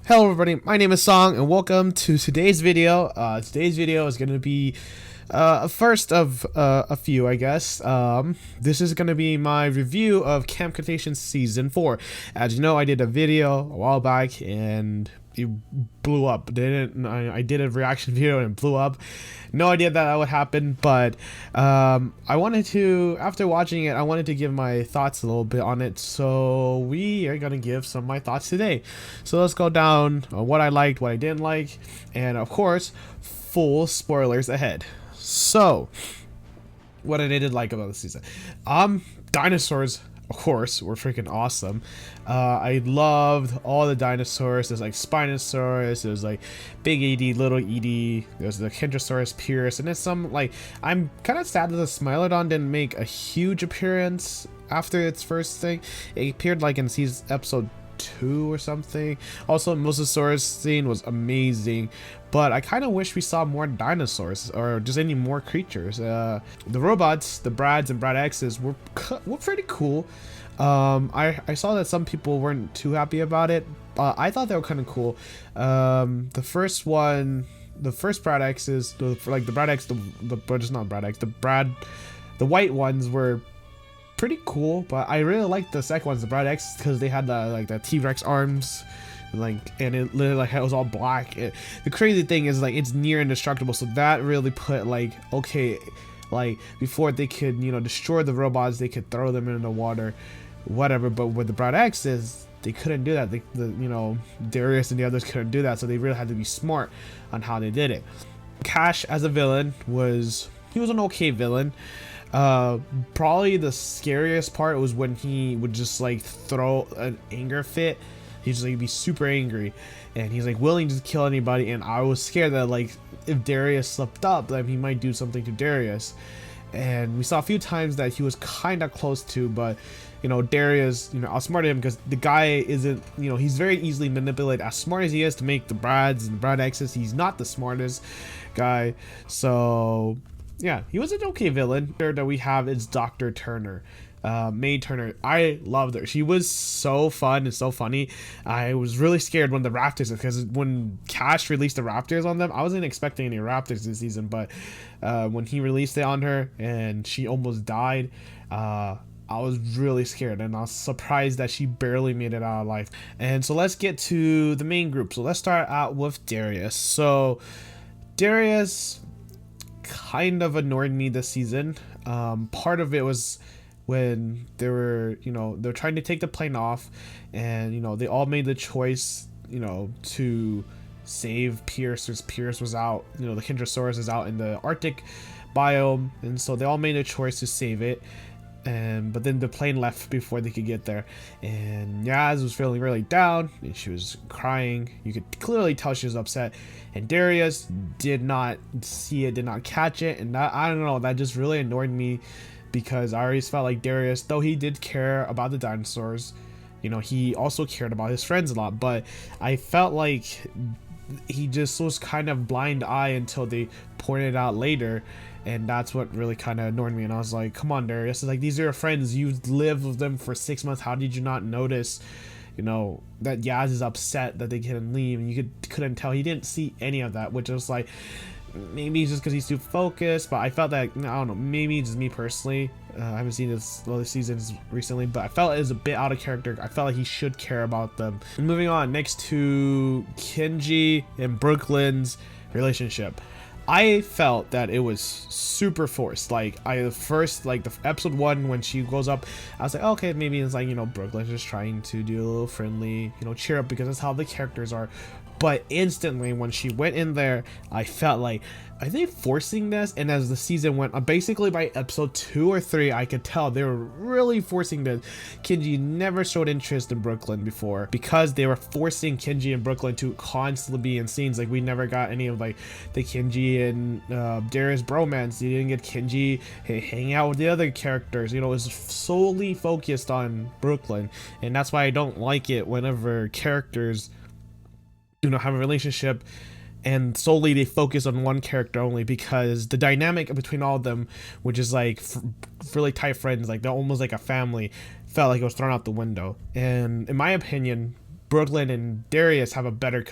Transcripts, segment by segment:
Hello everybody, my name is Song and welcome to today's video. Today's video is going to be a first of a few, I guess. This is going to be my review of Camp Cretaceous Season 4. As you know, I did a video a while back and it blew up. I did a reaction video and it blew up. No idea that would happen, but I wanted to, after watching it, I wanted to give my thoughts a little bit on it. So we are gonna give some of my thoughts today. So let's go down what I liked, what I didn't like, and of course, full spoilers ahead. So, what I did like about the season, dinosaurs, of course, were freaking awesome. I loved all the dinosaurs. There's like Spinosaurus, there's like Big ED, Little ED, there's the Kentrosaurus Pierce, and there's some like, I'm kind of sad that the Smilodon didn't make a huge appearance after its first thing. It appeared like in season episode 2 or something. Also, Mosasaurus scene was amazing, but I kind of wish we saw more dinosaurs or just any more creatures. The robots, the Brads and Brad X's were pretty cool. I saw that some people weren't too happy about it. I thought they were kind of cool. The first one, the first Brad X's, like the Brad X, but it's not Brad X, the white ones were pretty cool, but I really liked the second ones, the Brad X, because they had the T-Rex arms, like, and it literally like it was all black. The crazy thing is like it's near indestructible, so that really put like, okay, like before they could, you know, destroy the robots, they could throw them in the water, whatever. But with the Brad X's, they couldn't do that. You know, Darius and the others couldn't do that, so they really had to be smart on how they did it. Cash as a villain was an okay villain. Probably the scariest part was when he would just like throw an anger fit. He'd just like be super angry and he's like willing to kill anybody, and I was scared that like if Darius slipped up, then he might do something to Darius. And we saw a few times that he was kind of close to, but you know, Darius, you know, outsmarted him because the guy isn't, you know, he's very easily manipulated. As smart as he is to make the Brads and Brad X's, he's not the smartest guy. So yeah, he was an okay villain. There that we have is Dr. Turner, May Turner. I loved her. She was so fun and so funny. I was really scared when the raptors, because when Cash released the raptors on them, I wasn't expecting any raptors this season, but when he released it on her and she almost died, I was really scared, and I was surprised that she barely made it out of life. And so let's get to the main group. So let's start out with Darius. So Darius kind of annoyed me this season. Part of it was when they were, you know, they're trying to take the plane off, and you know, they all made the choice, you know, to save Pierce, because Pierce was out, you know, the Kentrosaurus is out in the Arctic biome, and so they all made a choice to save it. But then the plane left before they could get there, and Yaz was feeling really down and she was crying. You could clearly tell she was upset, and Darius did not see it, did not catch it, and that, I don't know, that just really annoyed me, because I always felt like Darius, though he did care about the dinosaurs, you know, he also cared about his friends a lot, but I felt like he just was kind of blind eye until they pointed out later. And that's what really kind of annoyed me. And I was like, come on, Darius. It's like, these are your friends. You lived with them for 6 months. How did you not notice, you know, that Yaz is upset that they couldn't leave? And you couldn't tell. He didn't see any of that, which was like, maybe it's just because he's too focused. But I felt that, I don't know, maybe it's just me personally. I haven't seen this other seasons recently, but I felt it was a bit out of character. I felt like he should care about them. And moving on, next to Kenji and Brooklyn's relationship. I felt that it was super forced. Like the episode 1 when she goes up, I was like, okay, maybe it's like, you know, Brooklyn's just trying to do a little friendly, you know, cheer up, because that's how the characters are. But instantly when she went in there, I felt like, are they forcing this? And as the season went on, basically by episode 2 or 3, I could tell they were really forcing this. Kenji never showed interest in Brooklyn before, because they were forcing Kenji and Brooklyn to constantly be in scenes. Like, we never got any of like the Kenji and Darius bromance. You didn't get Kenji hanging out with the other characters. You know, it was solely focused on Brooklyn, and that's why I don't like it whenever characters, you know, have a relationship and solely they focus on one character only, because the dynamic between all of them, which is like really tight friends, like they're almost like a family, felt like it was thrown out the window. And in my opinion, Brooklyn and Darius have a better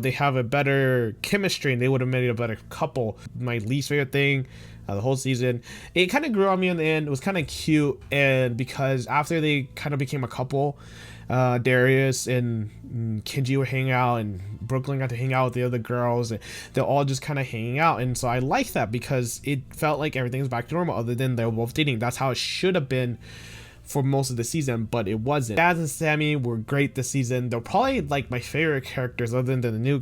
they have a better chemistry, and they would have made a better couple. My least favorite thing the whole season, it kind of grew on me in the end. It was kind of cute, and because after they kind of became a couple, Darius and Kenji were hanging out, and Brooklyn got to hang out with the other girls, and they're all just kind of hanging out. And so I like that because it felt like everything was back to normal, other than they were both dating. That's how it should have been for most of the season, but it wasn't. Jazz and Sammy were great this season. They're probably like my favorite characters, other than the new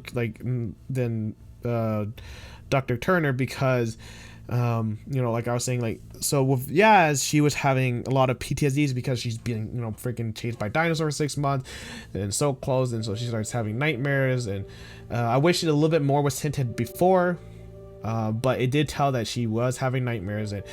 Dr. Turner, because like I was saying, like, so with Yaz, she was having a lot of PTSDs because she's being freaking chased by dinosaurs for 6 months and so close, and so she starts having nightmares. And I wish a little bit more was hinted before, but it did tell that she was having nightmares, and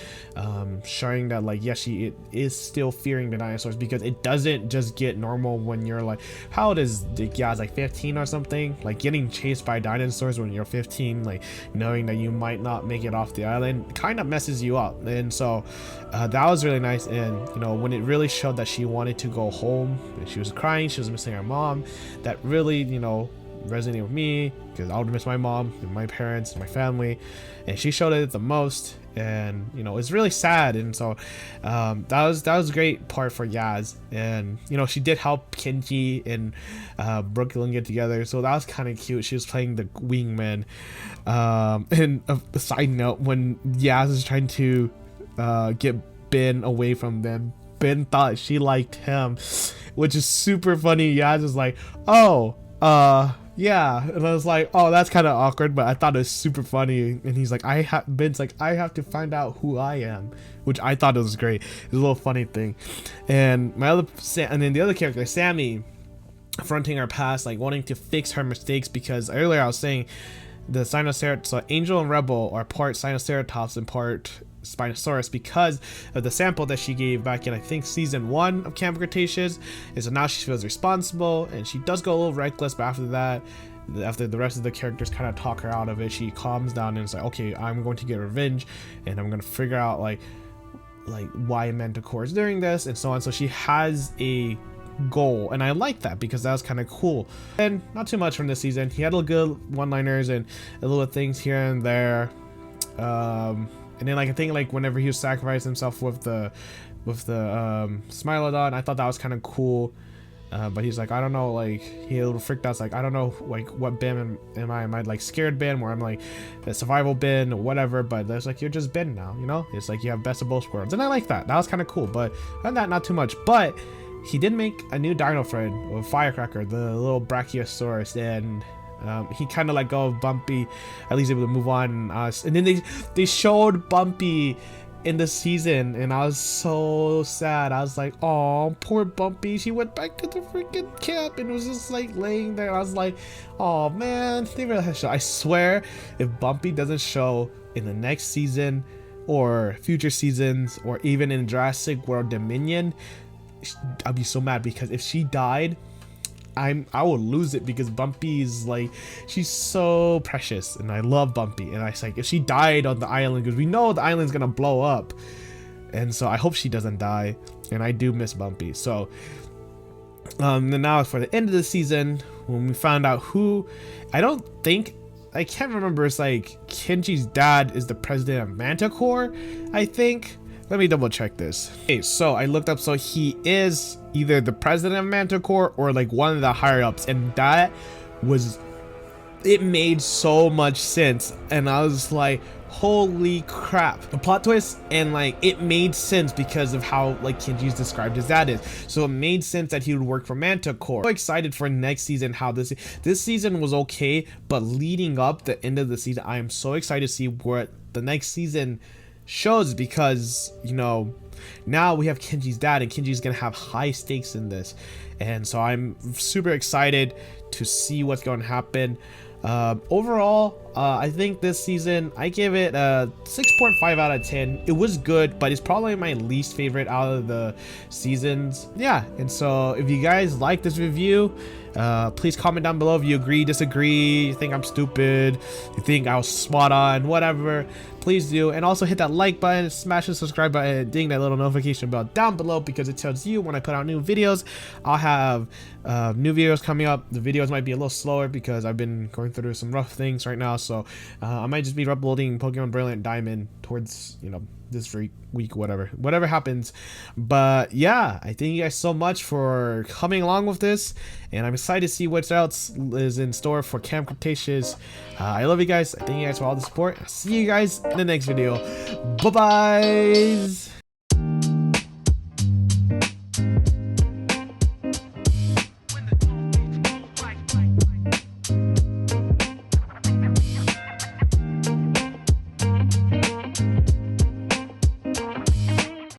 showing that, like, yes, she is still fearing the dinosaurs, because it doesn't just get normal when you're like, how old is Yaz, like 15 or something? Like, getting chased by dinosaurs when you're 15, like knowing that you might not make it off the island, kind of messes you up. And so that was really nice. And when it really showed that she wanted to go home, and she was crying, she was missing her mom, that really resonated with me, because I would miss my mom and my parents and my family, and she showed it the most. And it's really sad. And so that was a great part for Yaz. And she did help Kenji and Brooklyn get together, so that was kind of cute. She was playing the wingman. And a side note, when Yaz is trying to get Ben away from them, Ben thought she liked him, which is super funny. Yaz is like, oh, yeah, and I was like, oh, that's kind of awkward, but I thought it was super funny. And he's like, Ben's like, I have to find out who I am, which I thought it was great. It's a little funny thing. And then the other character, Sammy, fronting her past, like wanting to fix her mistakes, because earlier I was saying the Sinoceratops, so Angel and Rebel are part Sinoceratops and part Spinosaurus, because of the sample that she gave back in, I think, season 1 of Camp Cretaceous. And so now she feels responsible, and she does go a little reckless, but after that, after the rest of the characters kind of talk her out of it, she calms down and is like, okay, I'm going to get revenge, and I'm going to figure out like why Manticore is doing this, and so on. So she has a goal, and I like that, because that was kind of cool. And not too much from this season. He had a good one-liners and a little things here and there. And then, like, I think, like, whenever he was sacrificing himself with the Smilodon, I thought that was kind of cool. But he's like, I don't know, like, he a little freaked out. It's like, I don't know, like, what Ben am I? Am I like scared Ben, where I'm like a survival Ben or whatever? But there's like, you're just Ben now, It's like you have best of both worlds, and I like that. That was kind of cool. But other than that, not too much. But he did make a new dino friend with Firecracker, the little Brachiosaurus, and he kind of let go of Bumpy, at least able to move on. And then they showed Bumpy in the season, and I was so sad. I was like, oh, poor Bumpy. She went back to the freaking camp and was just like laying there. I was like, oh man, they really have to show. I swear, if Bumpy doesn't show in the next season or future seasons, or even in Jurassic World Dominion, I'd be so mad, because if she died, I will lose it, because Bumpy's like, she's so precious, and I love Bumpy. And I was like, if she died on the island, because we know the island's gonna blow up, and so I hope she doesn't die, and I do miss Bumpy. So then now for the end of the season, when we found out who, I can't remember, it's like Kenji's dad is the president of Manticore, I think. Let me double check this. Okay, so I looked up, so he is either the president of Manticore or like one of the higher ups, and that was, it made so much sense. And I was like, holy crap, the plot twist, and like it made sense because of how like Kenji's described his dad is. So it made sense that he would work for Manticore. So excited for next season. How this season was okay, but leading up the end of the season, I am so excited to see what the next season shows, because now we have Kenji's dad, and Kenji's gonna have high stakes in this, and so I'm super excited to see what's going to happen. Overall, I think this season I give it a 6.5 out of 10. It was good, but it's probably my least favorite out of the seasons. Yeah, and so if you guys like this review, please comment down below if you agree, disagree, you think I'm stupid, you think I was spot on, whatever. Please do, and also hit that like button, smash the subscribe button, and ding that little notification bell down below because it tells you when I put out new videos. I'll have new videos coming up. The videos might be a little slower because I've been going through some rough things right now, so I might just be uploading Pokemon Brilliant Diamond towards, you know, this week, whatever happens. But yeah, I thank you guys so much for coming along with this, and I'm excited to see what else is in store for Camp Cretaceous. I love you guys. I thank you guys for all the support. I'll see you guys in the next video. Bye bye.